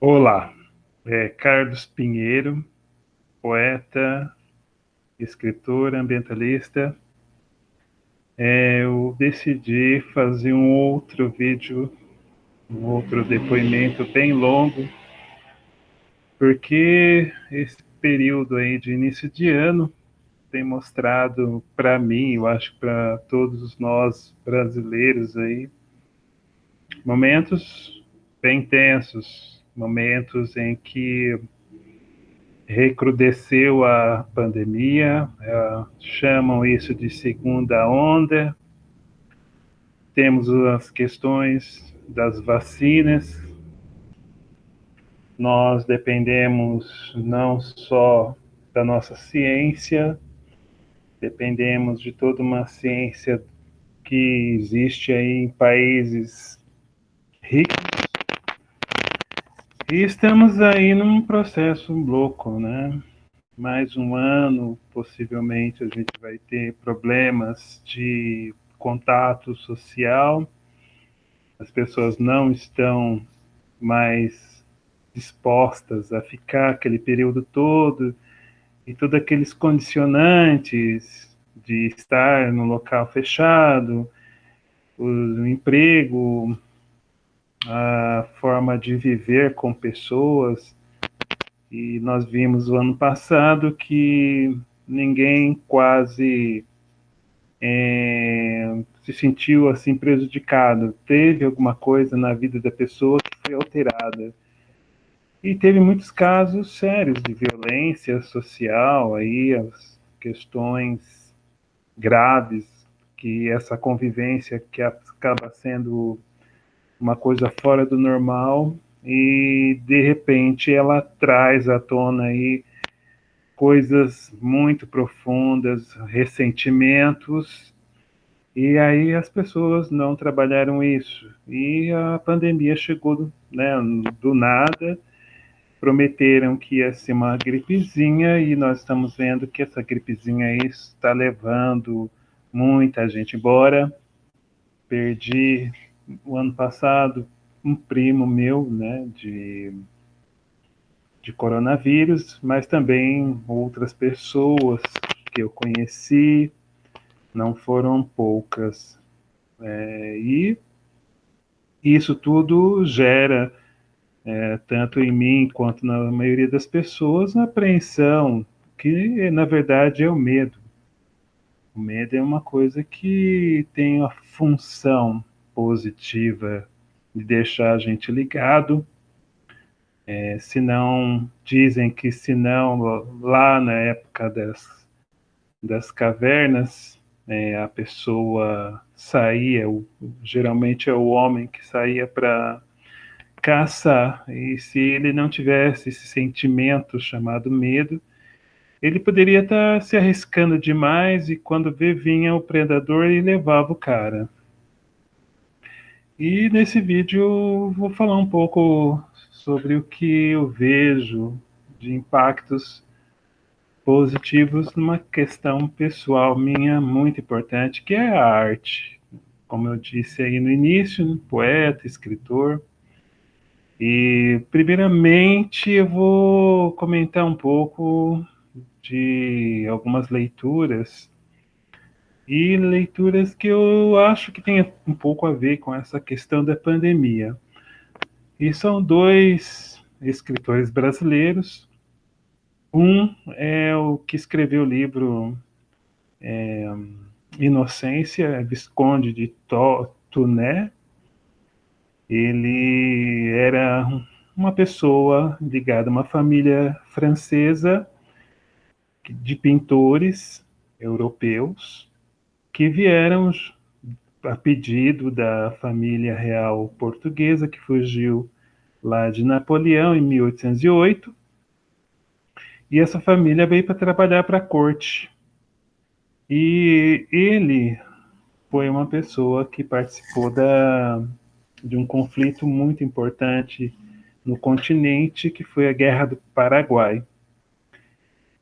Olá, Carlos Pinheiro, poeta, escritor, ambientalista. Eu decidi fazer um outro vídeo, um outro depoimento bem longo, porque esse período aí de início de ano tem mostrado para mim, eu acho para todos nós brasileiros aí, momentos bem tensos, momentos em que recrudesceu a pandemia, chamam isso de segunda onda. Temos as questões das vacinas. Nós dependemos não só da nossa ciência, dependemos de toda uma ciência que existe aí em países ricos. E estamos aí num processo louco, né? Mais um ano, possivelmente, a gente vai ter problemas de contato social, as pessoas não estão mais dispostas a ficar aquele período todo, e todos aqueles condicionantes de estar no local fechado, o emprego, a forma de viver com pessoas. E nós vimos o ano passado que ninguém quase se sentiu assim prejudicado. Teve alguma coisa na vida da pessoa que foi alterada. E teve muitos casos sérios de violência social, aí as questões graves que essa convivência que acaba sendo uma coisa fora do normal e de repente ela traz à tona aí coisas muito profundas, ressentimentos. E aí as pessoas não trabalharam isso. E a pandemia chegou, né, do nada. Prometeram que ia ser uma gripezinha e nós estamos vendo que essa gripezinha aí está levando muita gente embora. Perdi o ano passado um primo meu, né, de coronavírus, mas também outras pessoas que eu conheci, não foram poucas. E isso tudo gera, tanto em mim quanto na maioria das pessoas, a apreensão, que na verdade é o medo. O medo é uma coisa que tem a função positiva de deixar a gente ligado. Se não, dizem que se não, lá na época das cavernas, a pessoa saía, geralmente é o homem que saía para caçar, e se ele não tivesse esse sentimento chamado medo, ele poderia estar se arriscando demais e quando vê vinha o predador e levava o cara. E nesse vídeo eu vou falar um pouco sobre o que eu vejo de impactos positivos numa questão pessoal minha muito importante, que é a arte. Como eu disse aí no início, poeta, escritor. E, primeiramente, eu vou comentar um pouco de algumas leituras, e leituras que eu acho que tem um pouco a ver com essa questão da pandemia. E são dois escritores brasileiros. Um é o que escreveu o livro Inocência, Visconde de Tuné. Ele era uma pessoa ligada a uma família francesa de pintores europeus que vieram a pedido da família real portuguesa que fugiu lá de Napoleão em 1808, e essa família veio para trabalhar para a corte. E ele foi uma pessoa que participou de um conflito muito importante no continente, que foi a Guerra do Paraguai.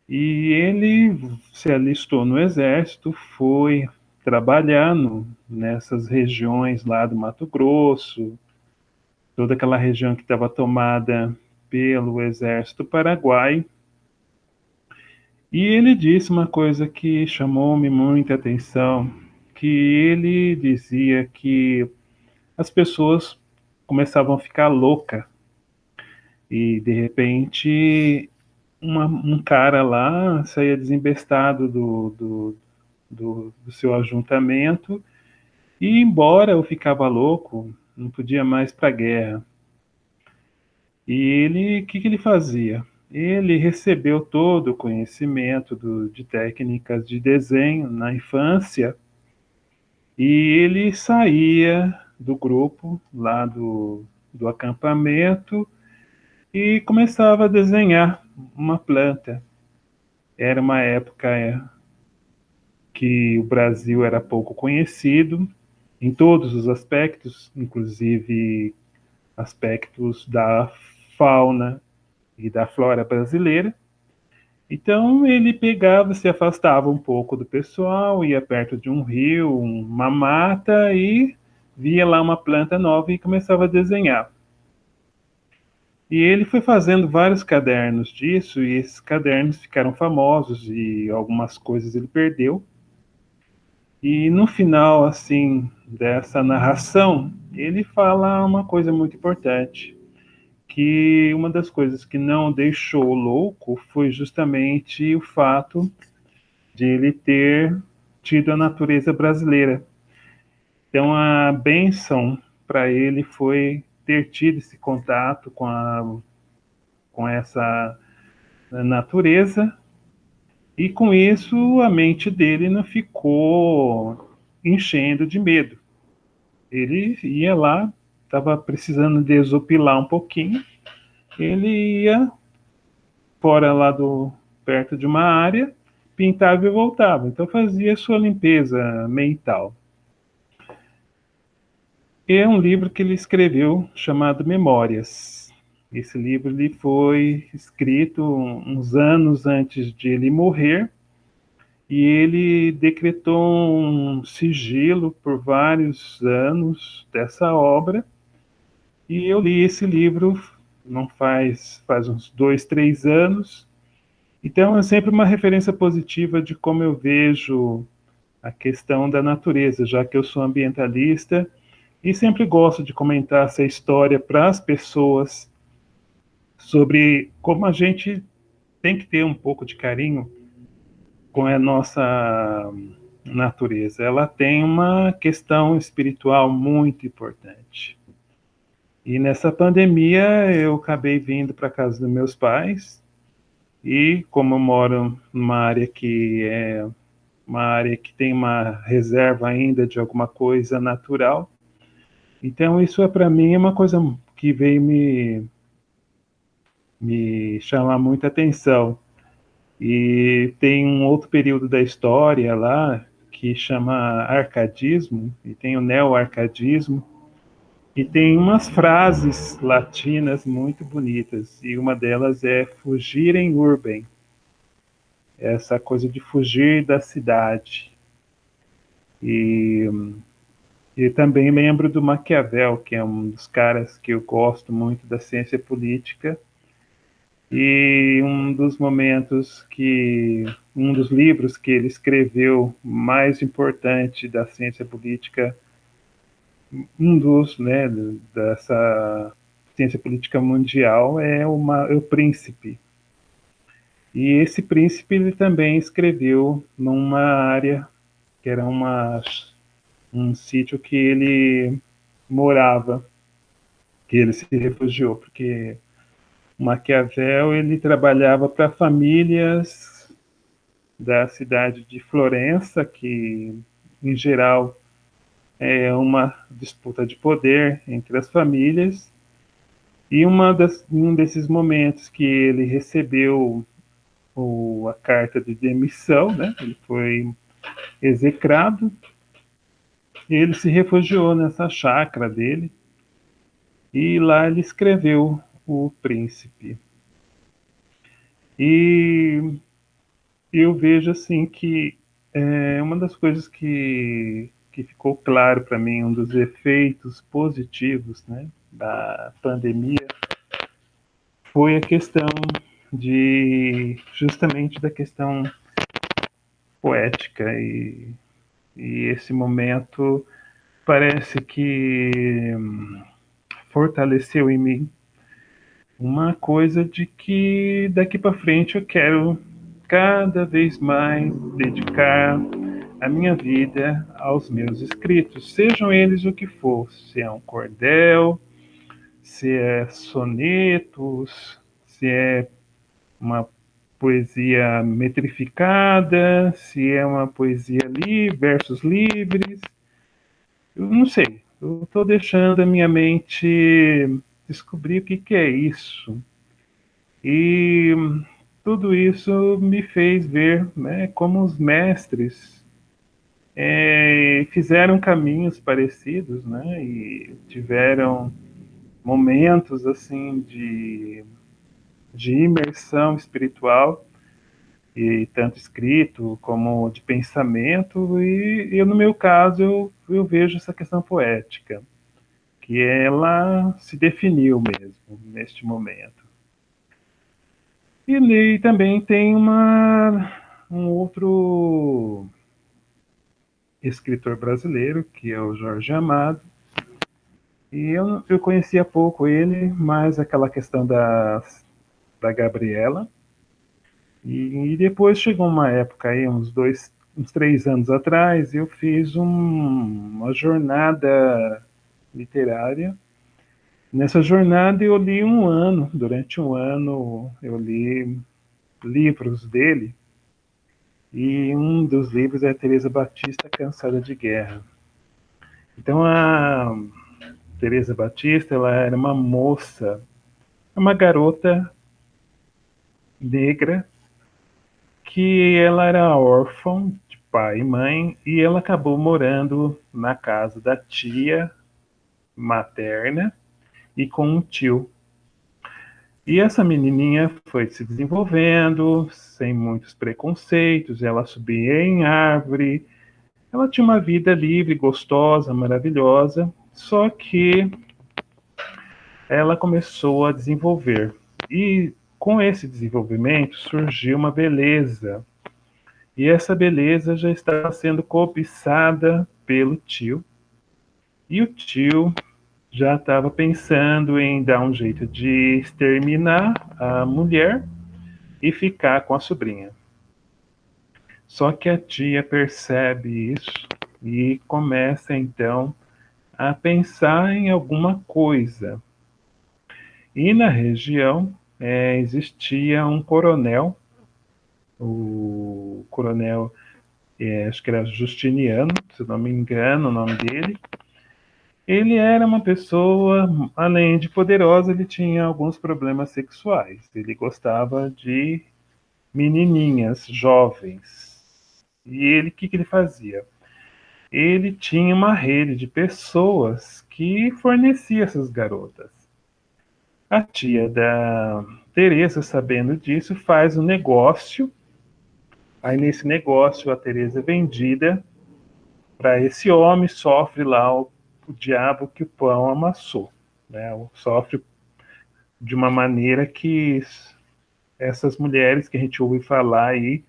E ele se alistou no exército, foi trabalhar nessas regiões lá do Mato Grosso, toda aquela região que estava tomada pelo exército paraguaio. E ele disse uma coisa que chamou-me muita atenção, que ele dizia que as pessoas começavam a ficar loucas e de repente um cara lá saía desembestado do seu ajuntamento e embora eu ficava louco, não podia mais para a guerra. E ele, o que ele fazia? Ele recebeu todo o conhecimento de técnicas de desenho na infância e ele saía do grupo lá do acampamento e começava a desenhar uma planta. Era uma época que o Brasil era pouco conhecido em todos os aspectos, inclusive aspectos da fauna e da flora brasileira. Então ele pegava, se afastava um pouco do pessoal, ia perto de um rio, uma mata e via lá uma planta nova e começava a desenhar. E ele foi fazendo vários cadernos disso e esses cadernos ficaram famosos e algumas coisas ele perdeu. E no final, assim, dessa narração, ele fala uma coisa muito importante, que uma das coisas que não deixou louco foi justamente o fato de ele ter tido a natureza brasileira. Então, a bênção para ele foi ter tido esse contato com essa natureza, e com isso a mente dele não ficou enchendo de medo. Ele ia lá, estava precisando desopilar um pouquinho, ele ia fora lá perto de uma área, pintava e voltava. Então fazia sua limpeza mental. E é um livro que ele escreveu chamado Memórias. Esse livro ele foi escrito uns anos antes de ele morrer e ele decretou um sigilo por vários anos dessa obra. E eu li esse livro não faz uns 2, 3 anos. Então é sempre uma referência positiva de como eu vejo a questão da natureza, já que eu sou ambientalista e sempre gosto de comentar essa história para as pessoas sobre como a gente tem que ter um pouco de carinho com a nossa natureza. Ela tem uma questão espiritual muito importante. E nessa pandemia eu acabei vindo para casa dos meus pais e como eu moro numa área que é uma área que tem uma reserva ainda de alguma coisa natural, então isso é para mim uma coisa que veio me chamar muita atenção. E tem um outro período da história lá que chama arcadismo, e tem o neo-arcadismo, e tem umas frases latinas muito bonitas, e uma delas é fugirem urbem, essa coisa de fugir da cidade. E, e também lembro do Maquiavel, que é um dos caras que eu gosto muito da ciência política, e um dos livros que ele escreveu mais importante da ciência política, um dos, né, dessa ciência política mundial é o Príncipe. E esse príncipe ele também escreveu numa área que era um sítio que ele morava, que ele se refugiou, porque Maquiavel ele trabalhava para famílias da cidade de Florença, que em geral é uma disputa de poder entre as famílias, e um desses momentos que ele recebeu a carta de demissão, né? Ele foi execrado, e ele se refugiou nessa chácara dele, e lá ele escreveu O Príncipe. E eu vejo assim que uma das coisas que ficou claro para mim, um dos efeitos positivos, né, da pandemia, foi a questão justamente da questão poética e esse momento parece que fortaleceu em mim uma coisa de que daqui para frente eu quero cada vez mais dedicar a minha vida aos meus escritos, sejam eles o que for, se é um cordel, se é sonetos, se é uma poesia metrificada, se é uma poesia livre, versos livres, eu não sei. Eu estou deixando a minha mente descobrir o que, que é isso. E tudo isso me fez ver, né, como os mestres fizeram caminhos parecidos, né, e tiveram momentos assim de imersão espiritual e tanto escrito como de pensamento e eu no meu caso eu vejo essa questão poética que ela se definiu mesmo neste momento. E também tem um outro escritor brasileiro, que é o Jorge Amado, e eu conhecia pouco ele, mas aquela questão da Gabriela, e depois chegou uma época aí, uns 3 anos atrás, eu fiz uma jornada literária. Nessa jornada eu li durante um ano eu li livros dele, e um dos livros é Teresa Batista, Cansada de Guerra. Então a Teresa Batista, ela era uma moça, uma garota negra que ela era órfã de pai e mãe e ela acabou morando na casa da tia materna e com um tio. E essa menininha foi se desenvolvendo sem muitos preconceitos, ela subia em árvore, ela tinha uma vida livre, gostosa, maravilhosa, só que ela começou a desenvolver. E com esse desenvolvimento surgiu uma beleza. E essa beleza já estava sendo cobiçada pelo tio. E o tio já estava pensando em dar um jeito de exterminar a mulher e ficar com a sobrinha. Só que a tia percebe isso e começa então a pensar em alguma coisa. E na região existia um coronel, o coronel, acho que era Justiniano, se não me engano o nome dele. Ele era uma pessoa, além de poderosa, ele tinha alguns problemas sexuais. Ele gostava de menininhas jovens. E ele, o que, que ele fazia? Ele tinha uma rede de pessoas que fornecia essas garotas. A tia da Teresa, sabendo disso, faz um negócio. Aí nesse negócio a Teresa é vendida para esse homem, sofre lá o diabo que o pão amassou, né? Sofre de uma maneira que essas mulheres que a gente ouve falar aí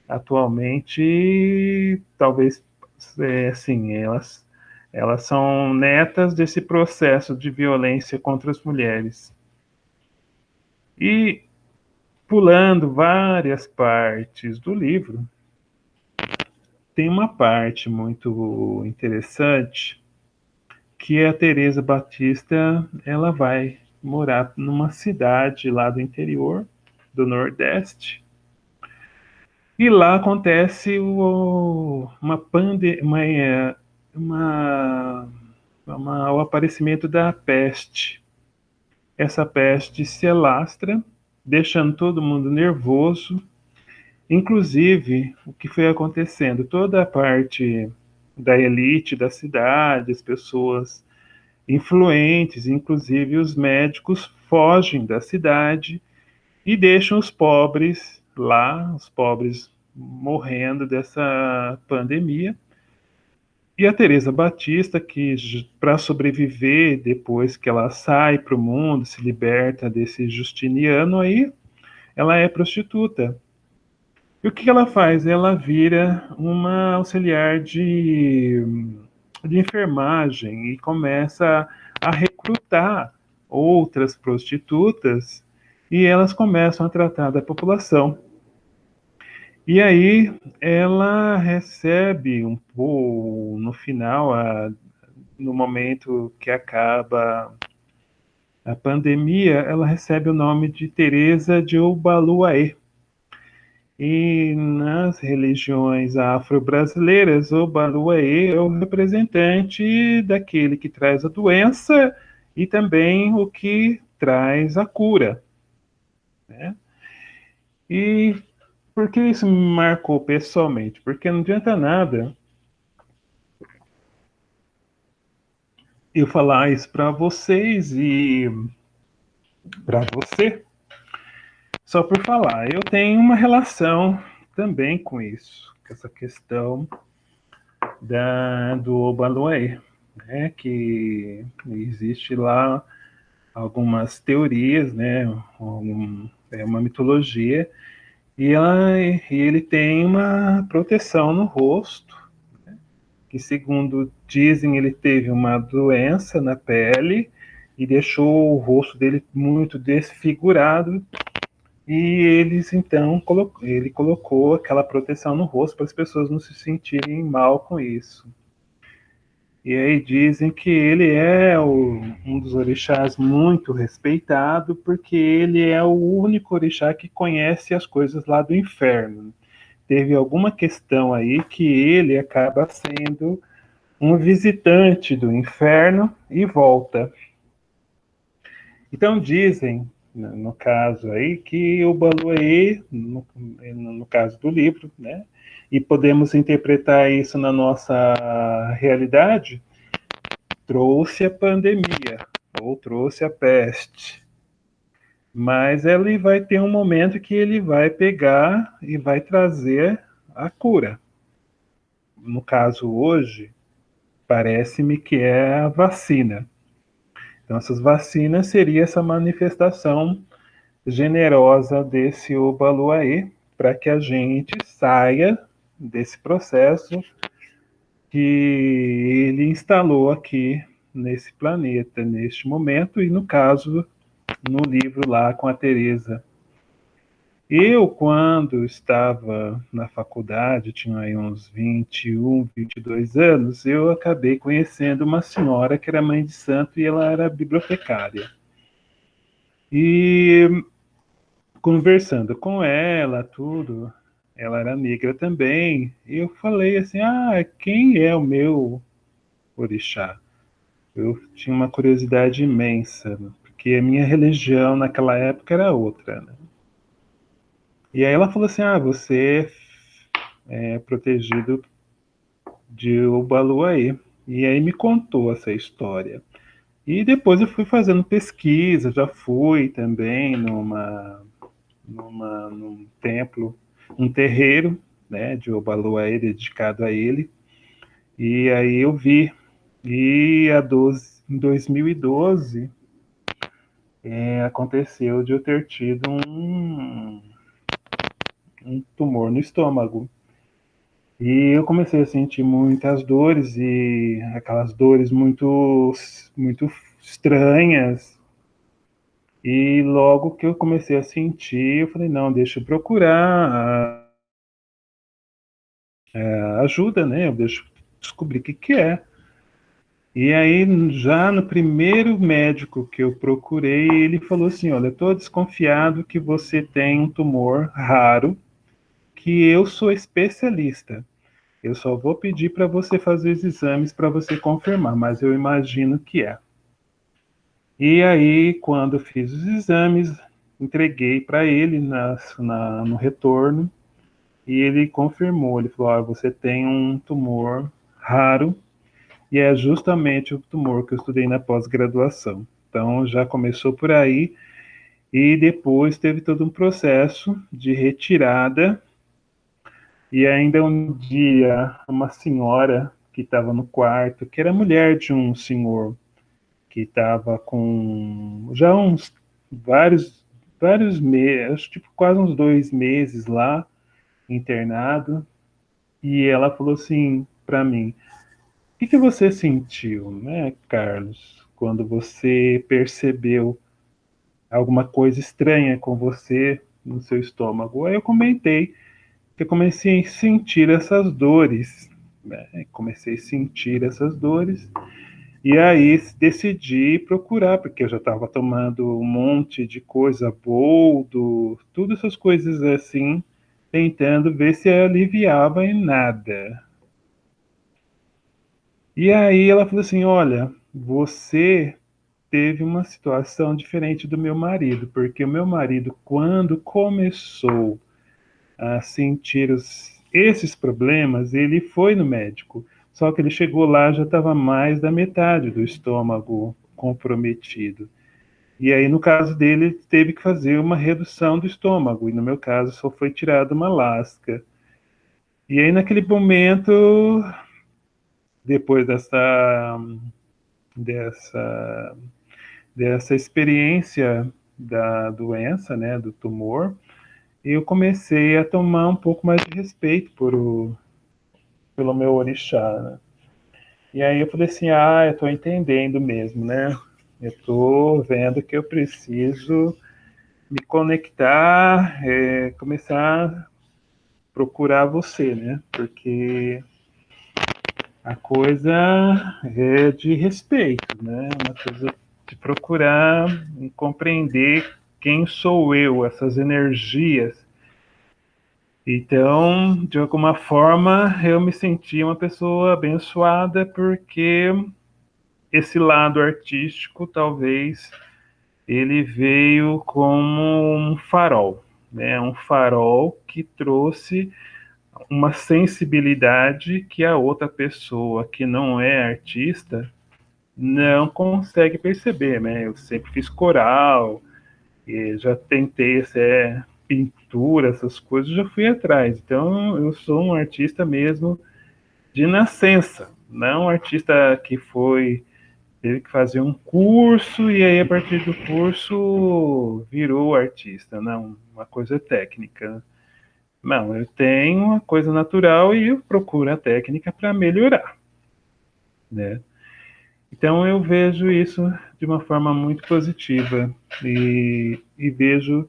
atualmente, talvez assim, elas são netas desse processo de violência contra as mulheres. E pulando várias partes do livro, tem uma parte muito interessante que a Teresa Batista ela vai morar numa cidade lá do interior do Nordeste e lá acontece uma, o aparecimento da peste. Essa peste se alastra, deixando todo mundo nervoso. Inclusive, o que foi acontecendo? Toda a parte da elite da cidade, as pessoas influentes, inclusive os médicos, fogem da cidade e deixam os pobres lá, os pobres morrendo dessa pandemia. E a Teresa Batista, que para sobreviver, depois que ela sai para o mundo, se liberta desse Justiniano aí, ela é prostituta. E o que ela faz? Ela vira uma auxiliar de enfermagem e começa a recrutar outras prostitutas e elas começam a tratar da população. E aí ela recebe um pouco, no final, no momento que acaba a pandemia, ela recebe o nome de Teresa de Obaluaê. E nas religiões afro-brasileiras, o Baluaê é o representante daquele que traz a doença e também o que traz a cura, né? E por que isso me marcou pessoalmente? Porque não adianta nada eu falar isso para vocês e para você só por falar. Eu tenho uma relação também com isso, com essa questão do Obaluaê, né? Que existe lá algumas teorias, né? É uma mitologia e ele tem uma proteção no rosto, que segundo dizem ele teve uma doença na pele e deixou o rosto dele muito desfigurado e ele colocou aquela proteção no rosto para as pessoas não se sentirem mal com isso. E aí dizem que ele é um dos orixás muito respeitado, porque ele é o único orixá que conhece as coisas lá do inferno. Teve alguma questão aí que ele acaba sendo um visitante do inferno e volta. Então dizem, no caso aí, que o Baluaê, no caso do livro, né, e podemos interpretar isso na nossa realidade, trouxe a pandemia, ou trouxe a peste. Mas ele vai ter um momento que ele vai pegar e vai trazer a cura. No caso hoje, parece-me que é a vacina. Então, essas vacinas seria essa manifestação generosa desse Obaluaê para que a gente saia desse processo que ele instalou aqui nesse planeta, neste momento, e no caso, no livro lá com a Teresa. Eu, quando estava na faculdade, tinha aí uns 21, 22 anos, eu acabei conhecendo uma senhora que era mãe de santo e ela era bibliotecária. E conversando com ela, tudo, ela era negra também, e eu falei assim, quem é o meu orixá? Eu tinha uma curiosidade imensa, porque a minha religião naquela época era outra, né? E aí ela falou assim, você é protegido de Obaluaê. E aí me contou essa história. E depois eu fui fazendo pesquisa, já fui também num templo, um terreiro, né, de Obaluaê dedicado a ele. E aí eu vi. Em 2012, aconteceu de eu ter tido um tumor no estômago. E eu comecei a sentir muitas dores e aquelas dores muito estranhas. E logo que eu comecei a sentir, eu falei, não, deixa eu procurar a ajuda, né? Eu deixo descobrir o que que é. E aí, já no primeiro médico que eu procurei, ele falou assim, olha, eu estou desconfiado que você tem um tumor raro, que eu sou especialista. Eu só vou pedir para você fazer os exames para você confirmar, mas eu imagino que é. E aí, quando eu fiz os exames, entreguei para ele no retorno e ele confirmou. Ele falou: você tem um tumor raro e é justamente o tumor que eu estudei na pós-graduação. Então, já começou por aí e depois teve todo um processo de retirada. E ainda um dia, uma senhora que estava no quarto, que era mulher de um senhor que estava com já uns vários meses, acho tipo quase uns 2 meses lá internado, e ela falou assim para mim: o que que você sentiu, né, Carlos, quando você percebeu alguma coisa estranha com você no seu estômago? Aí eu comentei que eu comecei a sentir essas dores, né? Comecei a sentir essas dores e aí decidi procurar, porque eu já estava tomando um monte de coisa, boldo, todas essas coisas assim, tentando ver se aliviava em nada. E aí ela falou assim: olha, você teve uma situação diferente do meu marido, porque o meu marido, quando começou a sentir esses problemas, ele foi no médico. Só que ele chegou lá, já estava mais da metade do estômago comprometido. E aí, no caso dele, ele teve que fazer uma redução do estômago. E no meu caso, só foi tirada uma lasca. E aí, naquele momento, depois dessa, dessa experiência da doença, né, do tumor, eu comecei a tomar um pouco mais de respeito pelo meu orixá, né? E aí eu falei assim, eu tô entendendo mesmo, né? Eu tô vendo que eu preciso me conectar, começar a procurar você, né? Porque a coisa é de respeito, né? Uma coisa de procurar compreender quem sou eu, essas energias. Então, de alguma forma, eu me senti uma pessoa abençoada porque esse lado artístico talvez ele veio como um farol, né? Um farol que trouxe uma sensibilidade que a outra pessoa que não é artista não consegue perceber, né? Eu sempre fiz coral, e já tentei pintura, essas coisas, já fui atrás. Então, eu sou um artista mesmo de nascença, não um artista que teve que fazer um curso e aí a partir do curso virou artista, não, uma coisa técnica. Não, eu tenho uma coisa natural e eu procuro a técnica para melhorar, né? Então eu vejo isso de uma forma muito positiva e vejo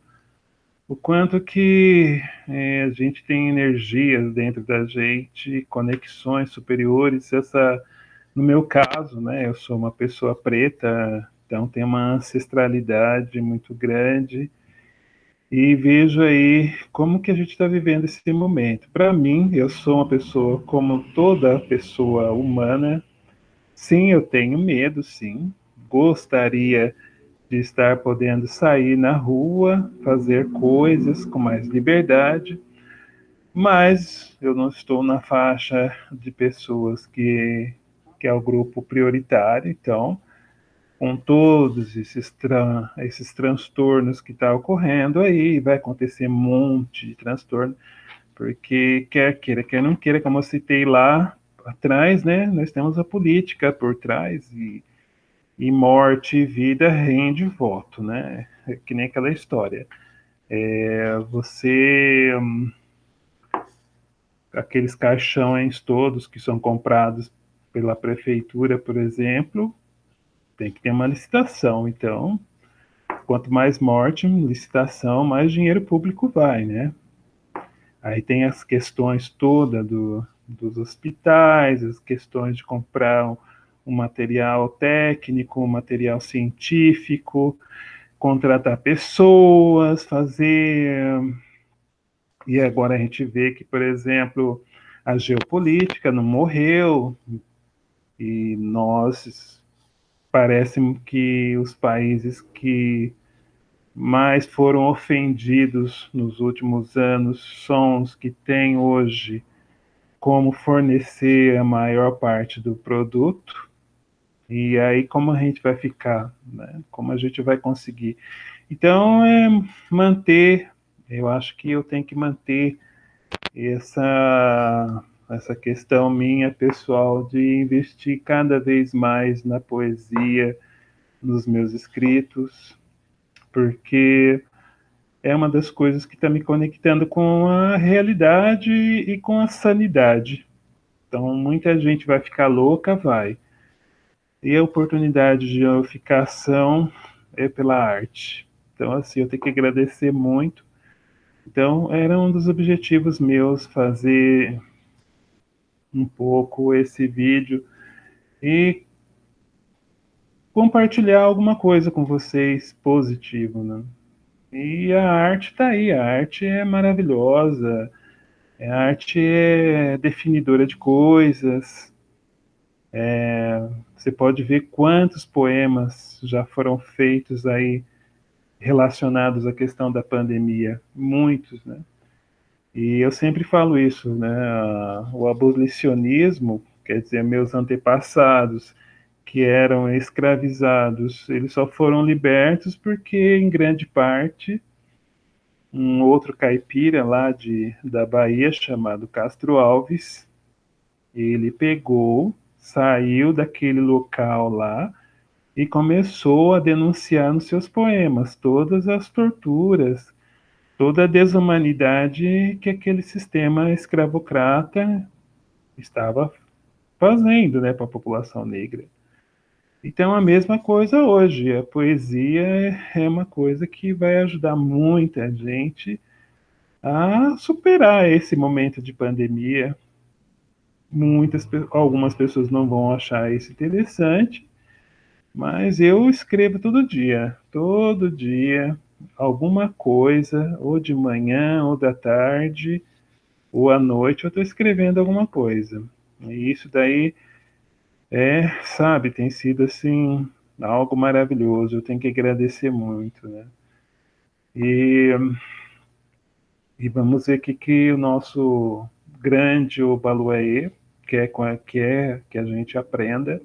o quanto que a gente tem energias dentro da gente, conexões superiores. No meu caso, né, eu sou uma pessoa preta, então tem uma ancestralidade muito grande e vejo aí como que a gente está vivendo esse momento. Para mim, eu sou uma pessoa como toda pessoa humana. Sim, eu tenho medo, sim. Gostaria de estar podendo sair na rua, fazer coisas com mais liberdade, mas eu não estou na faixa de pessoas que é o grupo prioritário, então, com todos esses transtornos que estão ocorrendo aí, vai acontecer um monte de transtorno, porque quer queira, quer não queira, como eu citei lá atrás, né, nós temos a política por trás e morte e vida rende voto, né? É que nem aquela história. Você, aqueles caixões todos que são comprados pela prefeitura, por exemplo, tem que ter uma licitação. Então, quanto mais morte, licitação, mais dinheiro público vai, né? Aí tem as questões todas dos hospitais, as questões de comprar um material técnico, um material científico, contratar pessoas, fazer. E agora a gente vê que, por exemplo, a geopolítica não morreu, e nós parece que os países que mais foram ofendidos nos últimos anos são os que têm hoje como fornecer a maior parte do produto. E aí, como a gente vai ficar? Né? Como a gente vai conseguir? Então, manter, eu acho que eu tenho que manter essa questão minha pessoal de investir cada vez mais na poesia, nos meus escritos, porque é uma das coisas que está me conectando com a realidade e com a sanidade. Então, muita gente vai ficar louca, vai. E a oportunidade de eu ficar são é pela arte. Então, assim, eu tenho que agradecer muito. Então, era um dos objetivos meus fazer um pouco esse vídeo e compartilhar alguma coisa com vocês positivo, né? E a arte está aí, a arte é maravilhosa, a arte é definidora de coisas. Você pode ver quantos poemas já foram feitos aí relacionados à questão da pandemia, muitos, né? E eu sempre falo isso, né? O abolicionismo, quer dizer, meus antepassados que eram escravizados, eles só foram libertos porque, em grande parte, um outro caipira lá da Bahia, chamado Castro Alves, ele pegou, saiu daquele local lá e começou a denunciar nos seus poemas todas as torturas, toda a desumanidade que aquele sistema escravocrata estava fazendo, né, para a população negra. Então, a mesma coisa hoje. A poesia é uma coisa que vai ajudar muita gente a superar esse momento de pandemia. Algumas pessoas não vão achar isso interessante, mas eu escrevo todo dia, alguma coisa, ou de manhã, ou da tarde, ou à noite, eu estou escrevendo alguma coisa. E isso daí sabe, tem sido assim, algo maravilhoso, eu tenho que agradecer muito, né? E, e vamos ver o que o nosso grande Obaluayê quer que a gente aprenda.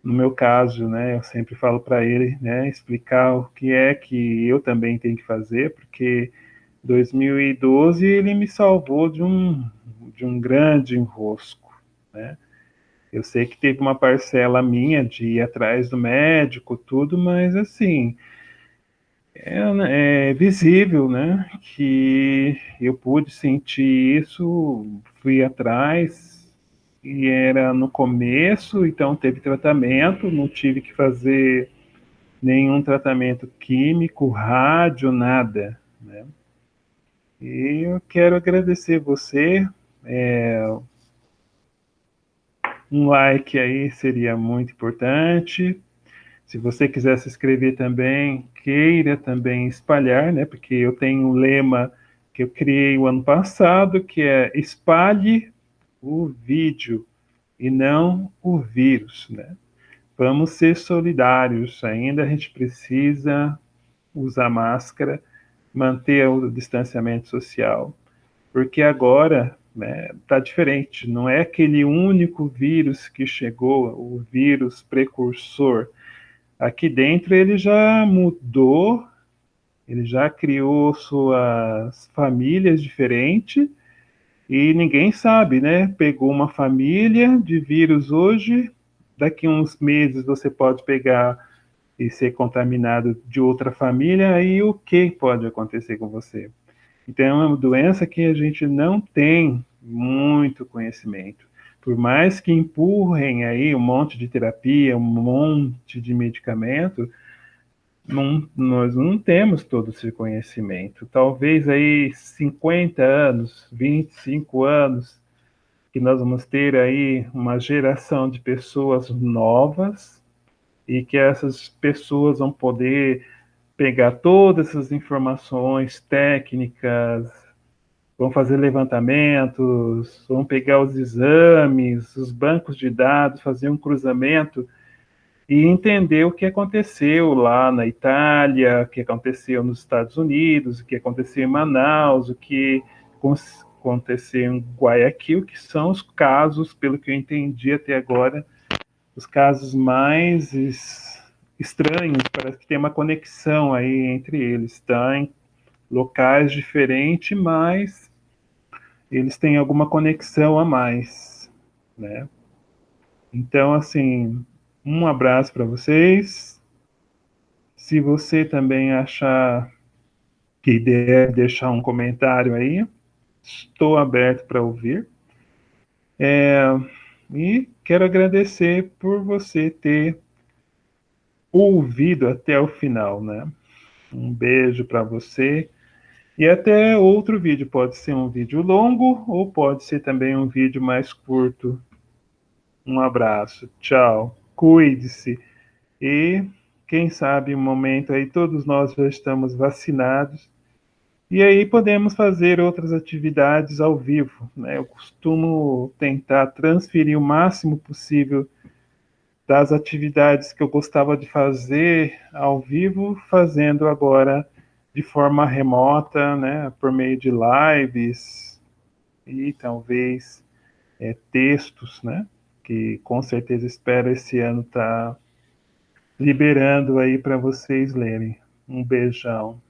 No meu caso, né, eu sempre falo para ele, né, explicar o que é que eu também tenho que fazer, porque 2012 ele me salvou de um grande enrosco, né? Eu sei que teve uma parcela minha de ir atrás do médico, tudo, mas assim, é visível, né, que eu pude sentir isso, fui atrás, e era no começo, então teve tratamento, não tive que fazer nenhum tratamento químico, rádio, nada, né? E eu quero agradecer você, um like aí seria muito importante. Se você quiser se inscrever também, queira também espalhar, né? Porque eu tenho um lema que eu criei o ano passado, que é espalhe o vídeo e não o vírus, né? Vamos ser solidários. Ainda a gente precisa usar máscara, manter o distanciamento social, porque agora está diferente. Não é aquele único vírus que chegou, o vírus precursor. Aqui dentro ele já mudou, ele já criou suas famílias diferentes e ninguém sabe, né? Pegou uma família de vírus hoje, daqui a uns meses você pode pegar e ser contaminado de outra família, aí o que pode acontecer com você? Então, é uma doença que a gente não tem muito conhecimento. Por mais que empurrem aí um monte de terapia, um monte de medicamento, nós não temos todo esse conhecimento. Talvez aí 50 anos, 25 anos, que nós vamos ter aí uma geração de pessoas novas e que essas pessoas vão poder pegar todas essas informações técnicas, vão fazer levantamentos, vão pegar os exames, os bancos de dados, fazer um cruzamento e entender o que aconteceu lá na Itália, o que aconteceu nos Estados Unidos, o que aconteceu em Manaus, o que aconteceu em Guayaquil, que são os casos, pelo que eu entendi até agora, os casos mais estranhos, parece que tem uma conexão aí entre eles, tá? Em locais diferentes, mas eles têm alguma conexão a mais, né? Então, assim, um abraço para vocês. Se você também achar que deve deixar um comentário aí, estou aberto para ouvir. E quero agradecer por você ter ouvido até o final, né? Um beijo para você e até outro vídeo. Pode ser um vídeo longo ou pode ser também um vídeo mais curto. Um abraço, tchau, cuide-se e quem sabe um momento aí todos nós já estamos vacinados e aí podemos fazer outras atividades ao vivo, né? Eu costumo tentar transferir o máximo possível das atividades que eu gostava de fazer ao vivo, fazendo agora de forma remota, né, por meio de lives e talvez textos, né, que com certeza espero esse ano estar liberando aí para vocês lerem. Um beijão.